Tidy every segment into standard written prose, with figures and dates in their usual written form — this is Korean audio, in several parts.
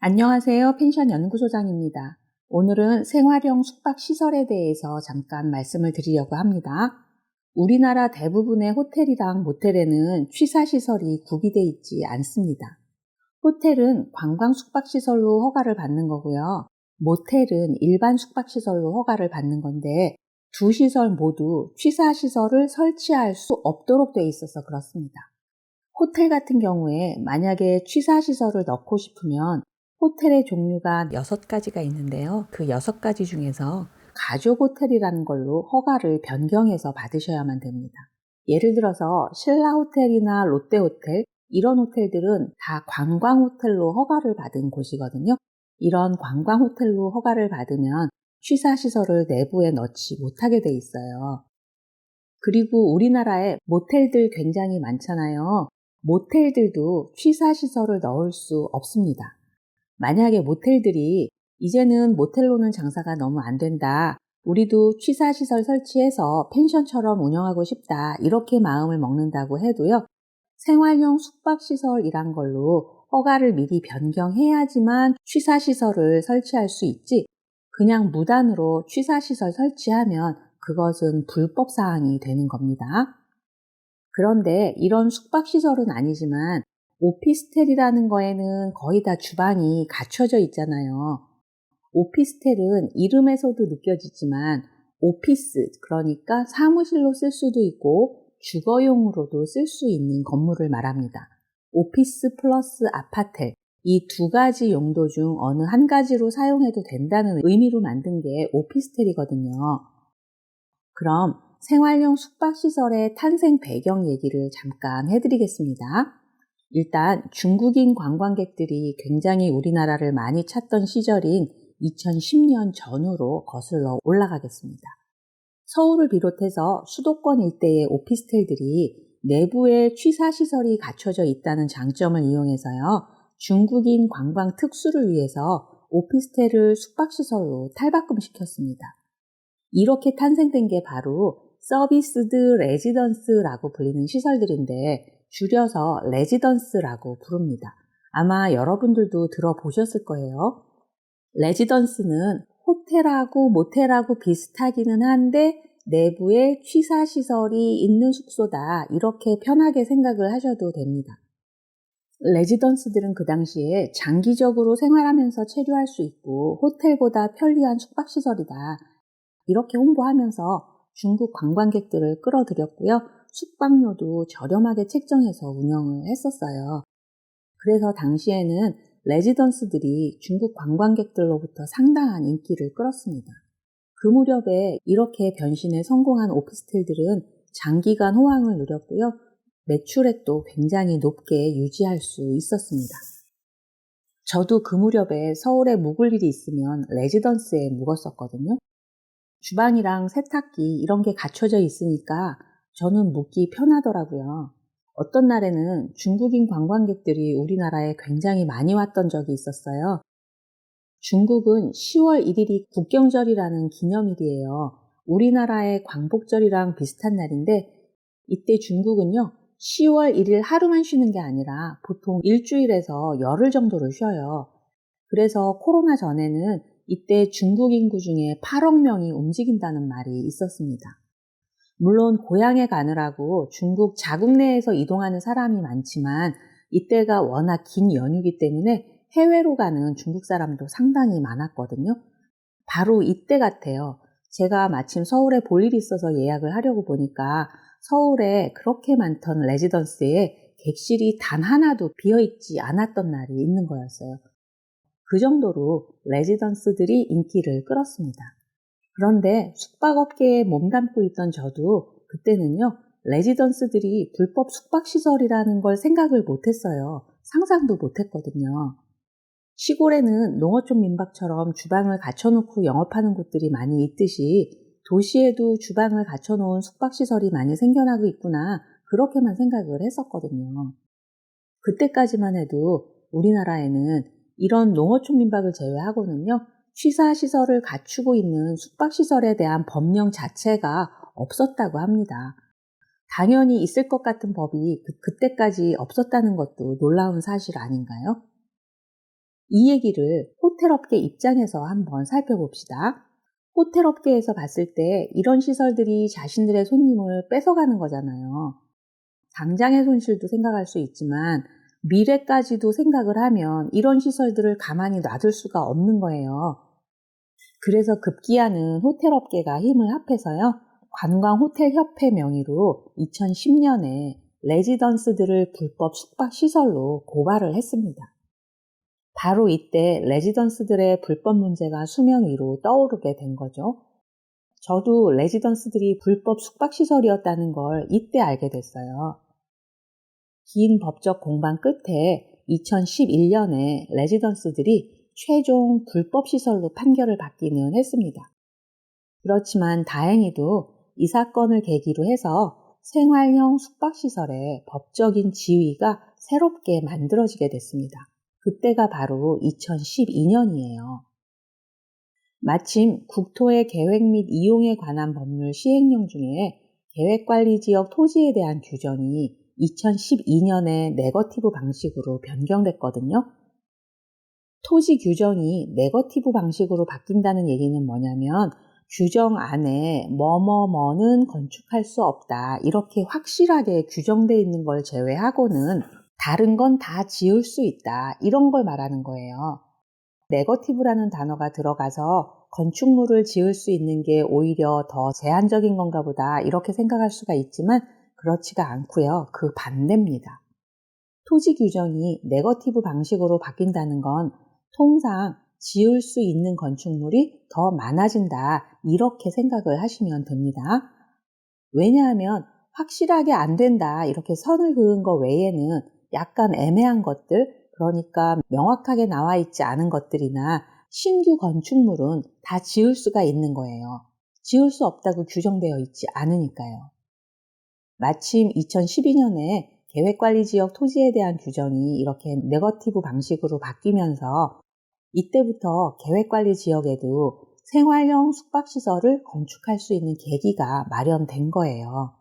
안녕하세요. 펜션 연구소장입니다. 오늘은 생활형 숙박시설에 대해서 잠깐 말씀을 드리려고 합니다. 우리나라 대부분의 호텔이랑 모텔에는 취사시설이 구비되어 있지 않습니다. 호텔은 관광 숙박시설로 허가를 받는 거고요. 모텔은 일반 숙박시설로 허가를 받는 건데 두 시설 모두 취사시설을 설치할 수 없도록 되어 있어서 그렇습니다. 호텔 같은 경우에 만약에 취사시설을 넣고 싶으면 호텔의 종류가 6가지가 있는데요. 그 6가지 중에서 가족 호텔이라는 걸로 허가를 변경해서 받으셔야만 됩니다. 예를 들어서 신라 호텔이나 롯데 호텔 이런 호텔들은 다 관광 호텔로 허가를 받은 곳이거든요. 이런 관광 호텔로 허가를 받으면 취사시설을 내부에 넣지 못하게 돼 있어요. 그리고 우리나라에 모텔들 굉장히 많잖아요. 모텔들도 취사시설을 넣을 수 없습니다. 만약에 모텔들이 이제는 모텔로는 장사가 너무 안 된다. 우리도 취사시설 설치해서 펜션처럼 운영하고 싶다. 이렇게 마음을 먹는다고 해도요. 생활형 숙박시설이란 걸로 허가를 미리 변경해야지만 취사시설을 설치할 수 있지. 그냥 무단으로 취사시설 설치하면 그것은 불법사항이 되는 겁니다. 그런데 이런 숙박시설은 아니지만 오피스텔이라는 거에는 거의 다 주방이 갖춰져 있잖아요. 오피스텔은 이름에서도 느껴지지만 오피스, 그러니까 사무실로 쓸 수도 있고 주거용으로도 쓸 수 있는 건물을 말합니다. 오피스 플러스 아파텔, 이 두 가지 용도 중 어느 한 가지로 사용해도 된다는 의미로 만든 게 오피스텔이거든요. 그럼 생활형 숙박시설의 탄생 배경 얘기를 잠깐 해드리겠습니다. 일단 중국인 관광객들이 굉장히 우리나라를 많이 찾던 시절인 2010년 전후로 거슬러 올라가겠습니다. 서울을 비롯해서 수도권 일대의 오피스텔들이 내부에 취사시설이 갖춰져 있다는 장점을 이용해서요. 중국인 관광 특수를 위해서 오피스텔을 숙박시설로 탈바꿈시켰습니다. 이렇게 탄생된 게 바로 서비스드 레지던스라고 불리는 시설들인데 줄여서 레지던스라고 부릅니다. 아마 여러분들도 들어보셨을 거예요. 레지던스는 호텔하고 모텔하고 비슷하기는 한데 내부에 취사시설이 있는 숙소다. 이렇게 편하게 생각을 하셔도 됩니다. 레지던스들은 그 당시에 장기적으로 생활하면서 체류할 수 있고 호텔보다 편리한 숙박시설이다. 이렇게 홍보하면서 중국 관광객들을 끌어들였고요. 숙박료도 저렴하게 책정해서 운영을 했었어요. 그래서 당시에는 레지던스들이 중국 관광객들로부터 상당한 인기를 끌었습니다. 그 무렵에 이렇게 변신에 성공한 오피스텔들은 장기간 호황을 누렸고요. 매출액도 굉장히 높게 유지할 수 있었습니다. 저도 그 무렵에 서울에 묵을 일이 있으면 레지던스에 묵었었거든요. 주방이랑 세탁기 이런 게 갖춰져 있으니까 저는 묵기 편하더라고요. 어떤 날에는 중국인 관광객들이 우리나라에 굉장히 많이 왔던 적이 있었어요. 중국은 10월 1일이 국경절이라는 기념일이에요. 우리나라의 광복절이랑 비슷한 날인데 이때 중국은요. 10월 1일 하루만 쉬는 게 아니라 보통 일주일에서 열흘 정도를 쉬어요. 그래서 코로나 전에는 이때 중국 인구 중에 8억 명이 움직인다는 말이 있었습니다. 물론 고향에 가느라고 중국 자국 내에서 이동하는 사람이 많지만 이때가 워낙 긴 연휴이기 때문에 해외로 가는 중국 사람도 상당히 많았거든요. 바로 이때 같아요. 제가 마침 서울에 볼 일이 있어서 예약을 하려고 보니까 서울에 그렇게 많던 레지던스에 객실이 단 하나도 비어있지 않았던 날이 있는 거였어요. 그 정도로 레지던스들이 인기를 끌었습니다. 그런데 숙박업계에 몸담고 있던 저도 그때는요, 레지던스들이 불법 숙박시설이라는 걸 생각을 못했어요. 상상도 못했거든요. 시골에는 농어촌 민박처럼 주방을 갖춰놓고 영업하는 곳들이 많이 있듯이 도시에도 주방을 갖춰놓은 숙박시설이 많이 생겨나고 있구나, 그렇게만 생각을 했었거든요. 그때까지만 해도 우리나라에는 이런 농어촌 민박을 제외하고는요, 취사시설을 갖추고 있는 숙박시설에 대한 법령 자체가 없었다고 합니다. 당연히 있을 것 같은 법이 그때까지 없었다는 것도 놀라운 사실 아닌가요? 이 얘기를 호텔업계 입장에서 한번 살펴봅시다. 호텔업계에서 봤을 때 이런 시설들이 자신들의 손님을 뺏어가는 거잖아요. 당장의 손실도 생각할 수 있지만 미래까지도 생각을 하면 이런 시설들을 가만히 놔둘 수가 없는 거예요. 그래서 급기야는 호텔업계가 힘을 합해서요. 관광호텔협회 명의로 2010년에 레지던스들을 불법 숙박시설로 고발을 했습니다. 바로 이때 레지던스들의 불법 문제가 수면 위로 떠오르게 된 거죠. 저도 레지던스들이 불법 숙박시설이었다는 걸 이때 알게 됐어요. 긴 법적 공방 끝에 2011년에 레지던스들이 최종 불법시설로 판결을 받기는 했습니다. 그렇지만 다행히도 이 사건을 계기로 해서 생활형 숙박시설의 법적인 지위가 새롭게 만들어지게 됐습니다. 그때가 바로 2012년이에요. 마침 국토의 계획 및 이용에 관한 법률 시행령 중에 계획관리지역 토지에 대한 규정이 2012년에 네거티브 방식으로 변경됐거든요. 토지 규정이 네거티브 방식으로 바뀐다는 얘기는 뭐냐면 규정 안에 뭐뭐뭐는 건축할 수 없다 이렇게 확실하게 규정되어 있는 걸 제외하고는 다른 건 다 지을 수 있다 이런 걸 말하는 거예요. 네거티브라는 단어가 들어가서 건축물을 지을 수 있는 게 오히려 더 제한적인 건가 보다 이렇게 생각할 수가 있지만 그렇지가 않고요. 그 반대입니다. 토지 규정이 네거티브 방식으로 바뀐다는 건 통상 지을 수 있는 건축물이 더 많아진다 이렇게 생각을 하시면 됩니다. 왜냐하면 확실하게 안 된다 이렇게 선을 그은 거 외에는 약간 애매한 것들 그러니까 명확하게 나와 있지 않은 것들이나 신규 건축물은 다 지을 수가 있는 거예요. 지을 수 없다고 규정되어 있지 않으니까요. 마침 2012년에 계획관리지역 토지에 대한 규정이 이렇게 네거티브 방식으로 바뀌면서 이때부터 계획관리지역에도 생활형 숙박시설을 건축할 수 있는 계기가 마련된 거예요.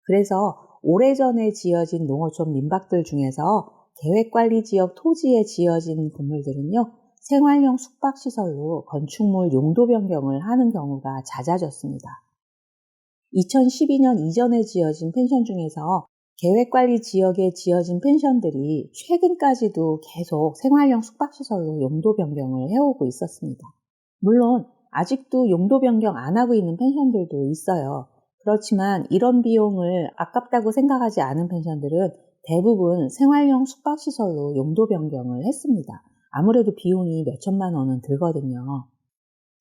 그래서 오래전에 지어진 농어촌 민박들 중에서 계획관리지역 토지에 지어진 건물들은요, 생활형 숙박시설로 건축물 용도 변경을 하는 경우가 잦아졌습니다. 2012년 이전에 지어진 펜션 중에서 계획관리 지역에 지어진 펜션들이 최근까지도 계속 생활형 숙박시설로 용도 변경을 해오고 있었습니다. 물론 아직도 용도 변경 안 하고 있는 펜션들도 있어요. 그렇지만 이런 비용을 아깝다고 생각하지 않은 펜션들은 대부분 생활형 숙박시설로 용도 변경을 했습니다. 아무래도 비용이 몇천만 원은 들거든요.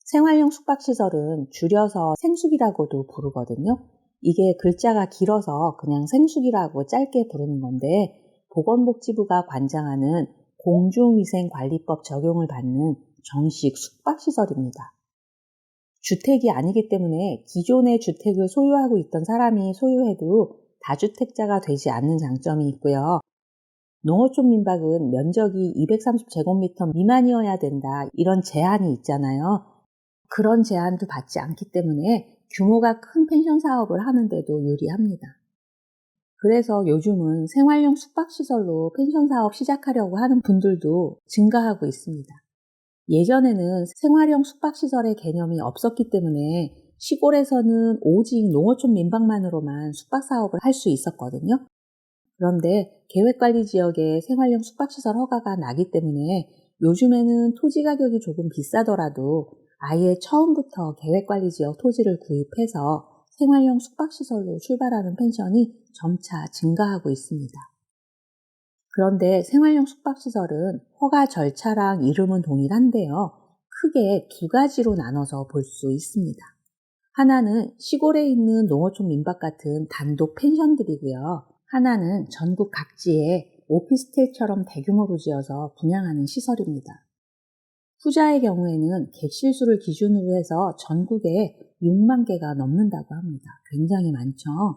생활형 숙박시설은 줄여서 생숙이라고도 부르거든요. 이게 글자가 길어서 그냥 생숙이라고 짧게 부르는 건데 보건복지부가 관장하는 공중위생관리법 적용을 받는 정식 숙박시설입니다. 주택이 아니기 때문에 기존의 주택을 소유하고 있던 사람이 소유해도 다주택자가 되지 않는 장점이 있고요. 농어촌 민박은 면적이 230제곱미터 미만이어야 된다 이런 제한이 있잖아요. 그런 제한도 받지 않기 때문에 규모가 큰 펜션 사업을 하는데도 유리합니다. 그래서 요즘은 생활용 숙박시설로 펜션 사업 시작하려고 하는 분들도 증가하고 있습니다. 예전에는 생활용 숙박시설의 개념이 없었기 때문에 시골에서는 오직 농어촌 민박만으로만 숙박사업을 할 수 있었거든요. 그런데 계획관리지역에 생활용 숙박시설 허가가 나기 때문에 요즘에는 토지 가격이 조금 비싸더라도 아예 처음부터 계획관리지역 토지를 구입해서 생활용 숙박시설로 출발하는 펜션이 점차 증가하고 있습니다. 그런데 생활용 숙박시설은 허가 절차랑 이름은 동일한데요. 크게 두 가지로 나눠서 볼 수 있습니다. 하나는 시골에 있는 농어촌 민박 같은 단독 펜션들이고요. 하나는 전국 각지에 오피스텔처럼 대규모로 지어서 분양하는 시설입니다. 후자의 경우에는 객실수를 기준으로 해서 전국에 6만 개가 넘는다고 합니다. 굉장히 많죠.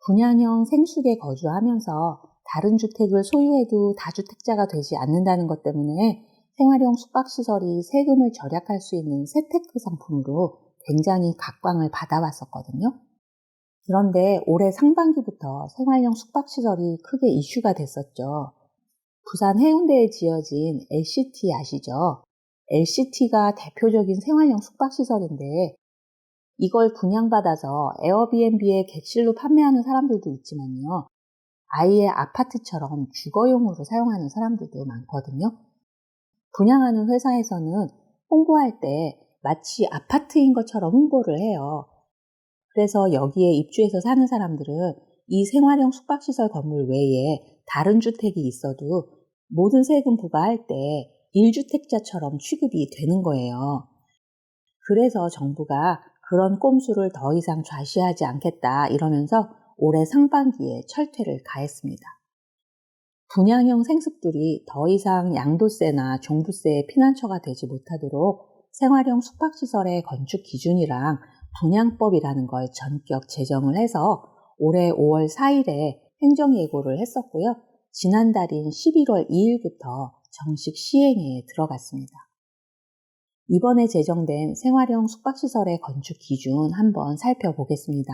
분양형 생숙에 거주하면서 다른 주택을 소유해도 다주택자가 되지 않는다는 것 때문에 생활용 숙박시설이 세금을 절약할 수 있는 세테크 상품으로 굉장히 각광을 받아왔었거든요. 그런데 올해 상반기부터 생활용 숙박시설이 크게 이슈가 됐었죠. 부산 해운대에 지어진 LCT 아시죠? LCT가 대표적인 생활형 숙박시설인데 이걸 분양받아서 에어비앤비에 객실로 판매하는 사람들도 있지만요. 아예 아파트처럼 주거용으로 사용하는 사람들도 많거든요. 분양하는 회사에서는 홍보할 때 마치 아파트인 것처럼 홍보를 해요. 그래서 여기에 입주해서 사는 사람들은 이 생활형 숙박시설 건물 외에 다른 주택이 있어도 모든 세금 부과할 때 1주택자처럼 취급이 되는 거예요. 그래서 정부가 그런 꼼수를 더 이상 좌시하지 않겠다 이러면서 올해 상반기에 철퇴를 가했습니다. 분양형 생습들이 더 이상 양도세나 종부세의 피난처가 되지 못하도록 생활형 숙박시설의 건축 기준이랑 분양법이라는 걸 전격 제정을 해서 올해 5월 4일에 행정예고를 했었고요. 지난달인 11월 2일부터 정식 시행에 들어갔습니다. 이번에 제정된 생활형 숙박시설의 건축 기준 한번 살펴보겠습니다.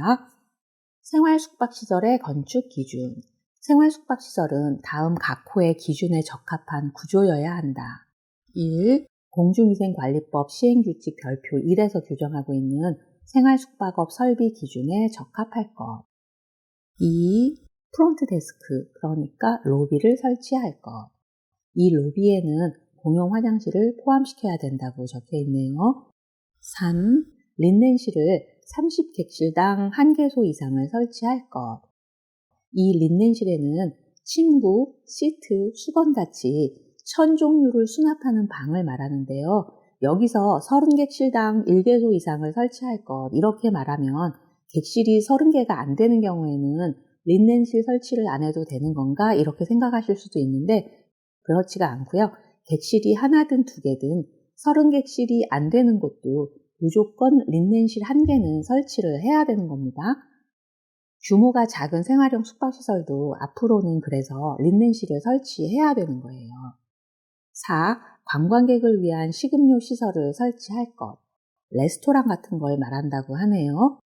생활 숙박시설의 건축 기준. 생활 숙박시설은 다음 각 호의 기준에 적합한 구조여야 한다. 1. 공중위생관리법 시행규칙 별표 1에서 규정하고 있는 생활 숙박업 설비 기준에 적합할 것. 2. 프론트 데스크, 그러니까 로비를 설치할 것. 이 로비에는 공용 화장실을 포함시켜야 된다고 적혀 있네요. 3. 린넨실을 30객실당 1개소 이상을 설치할 것. 이 린넨실에는 침구, 시트, 수건같이 1000종류를 수납하는 방을 말하는데요. 여기서 30객실당 1개소 이상을 설치할 것, 이렇게 말하면 객실이 30개가 안 되는 경우에는 린넨실 설치를 안 해도 되는 건가? 이렇게 생각하실 수도 있는데 그렇지가 않고요. 객실이 하나든 2개든 30객실이 안 되는 곳도 무조건 린넨실 1개는 설치를 해야 되는 겁니다. 규모가 작은 생활형 숙박시설도 앞으로는 그래서 린넨실을 설치해야 되는 거예요. 4. 관광객을 위한 식음료 시설을 설치할 것. 레스토랑 같은 걸 말한다고 하네요.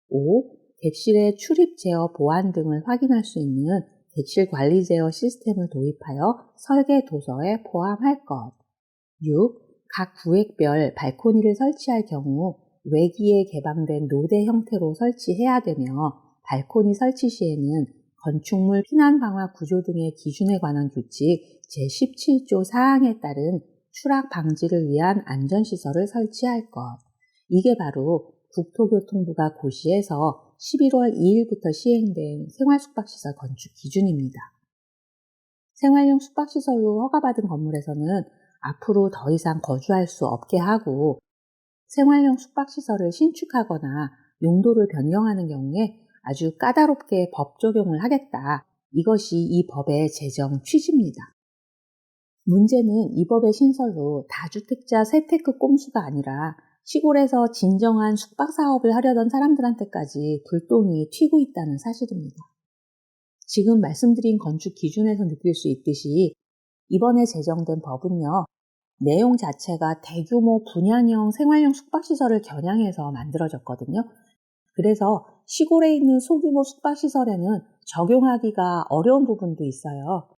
5. 객실의 출입 제어 보안 등을 확인할 수 있는 객실 관리 제어 시스템을 도입하여 설계 도서에 포함할 것. 6. 각 구획별 발코니를 설치할 경우 외기에 개방된 노대 형태로 설치해야 되며 발코니 설치 시에는 건축물 피난 방화 구조 등의 기준에 관한 규칙 제17조 사항에 따른 추락 방지를 위한 안전시설을 설치할 것. 이게 바로 국토교통부가 고시해서 11월 2일부터 시행된 생활숙박시설 건축 기준입니다. 생활용 숙박시설로 허가받은 건물에서는 앞으로 더 이상 거주할 수 없게 하고 생활용 숙박시설을 신축하거나 용도를 변경하는 경우에 아주 까다롭게 법 적용을 하겠다. 이것이 이 법의 제정 취지입니다. 문제는 이 법의 신설로 다주택자 세테크 꼼수가 아니라 시골에서 진정한 숙박사업을 하려던 사람들한테까지 불똥이 튀고 있다는 사실입니다. 지금 말씀드린 건축 기준에서 느낄 수 있듯이 이번에 제정된 법은요. 내용 자체가 대규모 분양형 생활용 숙박시설을 겨냥해서 만들어졌거든요. 그래서 시골에 있는 소규모 숙박시설에는 적용하기가 어려운 부분도 있어요.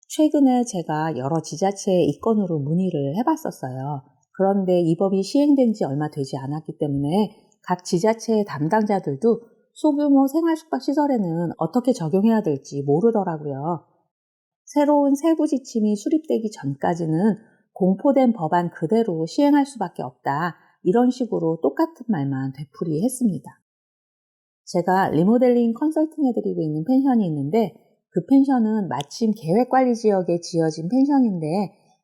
최근에 제가 여러 지자체에 이 건으로 문의를 해봤었어요. 그런데 이 법이 시행된 지 얼마 되지 않았기 때문에 각 지자체의 담당자들도 소규모 생활숙박시설에는 어떻게 적용해야 될지 모르더라고요. 새로운 세부 지침이 수립되기 전까지는 공포된 법안 그대로 시행할 수밖에 없다. 이런 식으로 똑같은 말만 되풀이했습니다. 제가 리모델링 컨설팅 해드리고 있는 펜션이 있는데 그 펜션은 마침 계획관리지역에 지어진 펜션인데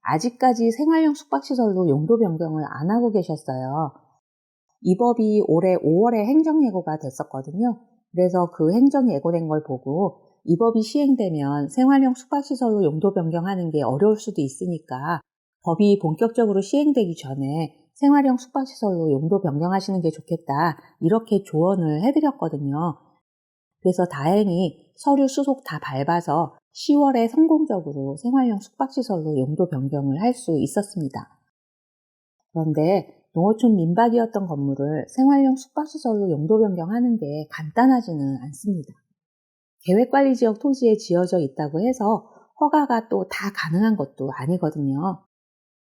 아직까지 생활용 숙박시설로 용도 변경을 안 하고 계셨어요. 이 법이 올해 5월에 행정예고가 됐었거든요. 그래서 그 행정예고된 걸 보고 이 법이 시행되면 생활용 숙박시설로 용도 변경하는 게 어려울 수도 있으니까 법이 본격적으로 시행되기 전에 생활용 숙박시설로 용도 변경하시는 게 좋겠다. 이렇게 조언을 해드렸거든요. 그래서 다행히 서류 수속 다 밟아서 10월에 성공적으로 생활용 숙박시설로 용도 변경을 할 수 있었습니다. 그런데 농어촌 민박이었던 건물을 생활용 숙박시설로 용도 변경하는 게 간단하지는 않습니다. 계획관리지역 토지에 지어져 있다고 해서 허가가 또 다 가능한 것도 아니거든요.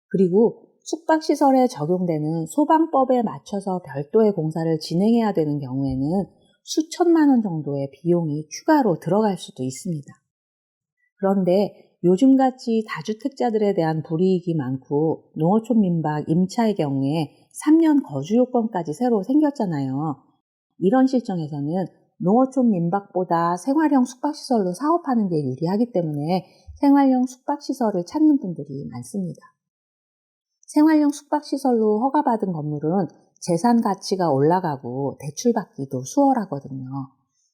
그리고 숙박시설에 적용되는 소방법에 맞춰서 별도의 공사를 진행해야 되는 경우에는 수천만 원 정도의 비용이 추가로 들어갈 수도 있습니다. 그런데 요즘같이 다주택자들에 대한 불이익이 많고 농어촌 민박 임차의 경우에 3년 거주 요건까지 새로 생겼잖아요. 이런 실정에서는 농어촌 민박보다 생활형 숙박시설로 사업하는 게 유리하기 때문에 생활형 숙박시설을 찾는 분들이 많습니다. 생활형 숙박시설로 허가받은 건물은 재산 가치가 올라가고 대출받기도 수월하거든요.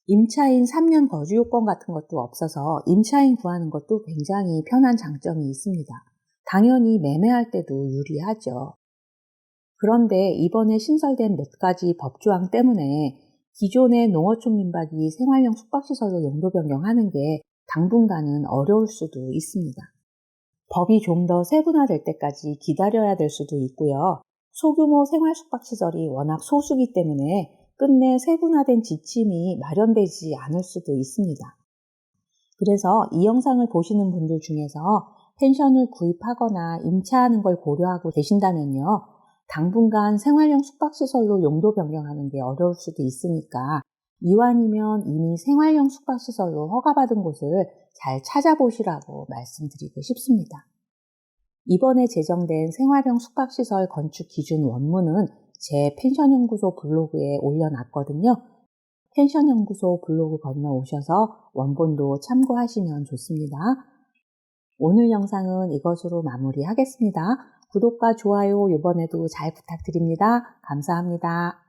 임차인 3년 거주 요건 같은 것도 없어서 임차인 구하는 것도 굉장히 편한 장점이 있습니다. 당연히 매매할 때도 유리하죠. 그런데 이번에 신설된 몇 가지 법조항 때문에 기존의 농어촌 민박이 생활형 숙박시설로 용도 변경하는 게 당분간은 어려울 수도 있습니다. 법이 좀 더 세분화될 때까지 기다려야 될 수도 있고요. 소규모 생활 숙박시설이 워낙 소수기 때문에 끝내 세분화된 지침이 마련되지 않을 수도 있습니다. 그래서 이 영상을 보시는 분들 중에서 펜션을 구입하거나 임차하는 걸 고려하고 계신다면요. 당분간 생활형 숙박시설로 용도 변경하는 게 어려울 수도 있으니까 이왕이면 이미 생활형 숙박시설로 허가받은 곳을 잘 찾아보시라고 말씀드리고 싶습니다. 이번에 제정된 생활형 숙박시설 건축 기준 원문은 제 펜션연구소 블로그에 올려놨거든요. 펜션연구소 블로그 건너오셔서 원본도 참고하시면 좋습니다. 오늘 영상은 이것으로 마무리하겠습니다. 구독과 좋아요 이번에도 잘 부탁드립니다. 감사합니다.